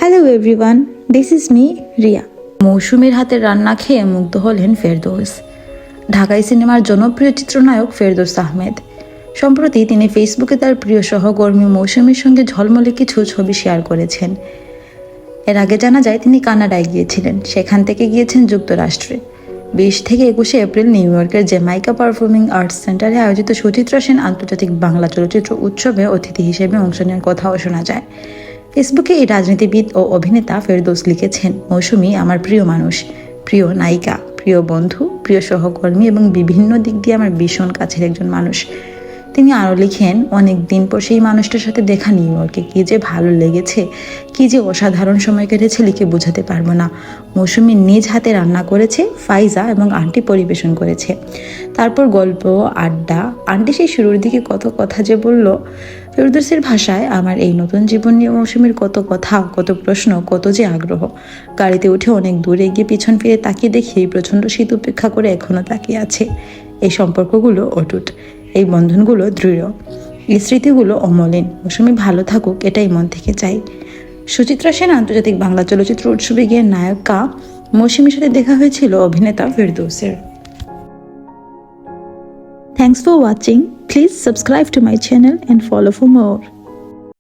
Hello everyone, this is me Riya. মৌসুমীর হাতের রান্না খেয়ে মুগ্ধ হলেন ফেরদৌস। ঢাকাই সিনেমার জনপ্রিয় চিত্রনায়ক ফেরদৌস আহমেদ। সম্প্রতি তিনি ফেসবুকে তার প্রিয় সহকর্মী মৌসুমীর সঙ্গে ঝলমলে কিছু ছবি শেয়ার করেছেন। এর আগে জানা যায় তিনি কানাডায় গিয়েছিলেন, সেখান থেকে গিয়েছেন যুক্তরাষ্ট্রে। 20 থেকে 21 এপ্রিল নিউ ইয়র্কের জ্যামাইকা পারফর্মিং আর্টস সেন্টারে আয়োজিত সুচিত্রা সেন আন্তর্জাতিক বাংলা চলচ্চিত্র উৎসবে অতিথি হিসেবে অংশ নেওয়ার কথাও শোনা যায়। ফেসবুকে এই রাজনীতিবিদ ও অভিনেতা ফেরদৌস লিখেছেন, মৌসুমী আমার প্রিয় মানুষ, প্রিয় নায়িকা, প্রিয় বন্ধু, প্রিয় সহকর্মী এবং বিভিন্ন দিক দিয়ে আমার ভীষণ কাছের একজন মানুষ। তিনি আরও লিখেন, অনেক দিন পর সেই মানুষটার সাথে দেখা নিউ ইয়র্কে কী যে ভালো লেগেছে, কী যে অসাধারণ সময় কেটেছে লিখে বোঝাতে পারবো না। মৌসুমী নিজ হাতে রান্না করেছে, ফাইজা এবং আন্টি পরিবেশন করেছে। তারপর গল্প, আড্ডা, আন্টি সেই শুরুর দিকে কত কথা যে বলল। ফেরদৌসের ভাষায়, আমার এই নতুন জীবন নিয়ে মৌসুমীর কত কথা, কত প্রশ্ন, কত যে আগ্রহ। গাড়িতে উঠে অনেক দূরে গিয়ে পিছন ফিরে তাকিয়ে দেখি এই প্রচণ্ড শীত উপেক্ষা করে এখনও তাকিয়ে আছে। এই সম্পর্কগুলো অটুট, এই বন্ধনগুলো দৃঢ়, এই স্মৃতিগুলো অমলিন। মৌসুমী ভালো থাকুক, এটাই মন থেকে চাই। সুচিত্রা সেন আন্তর্জাতিক বাংলা চলচ্চিত্র উৎসবে গিয়ে নায়িকা মৌসুমীর সাথে দেখা হয়েছিল অভিনেতা ফেরদৌসের। Thanks for watching. Please subscribe to my channel and follow for more.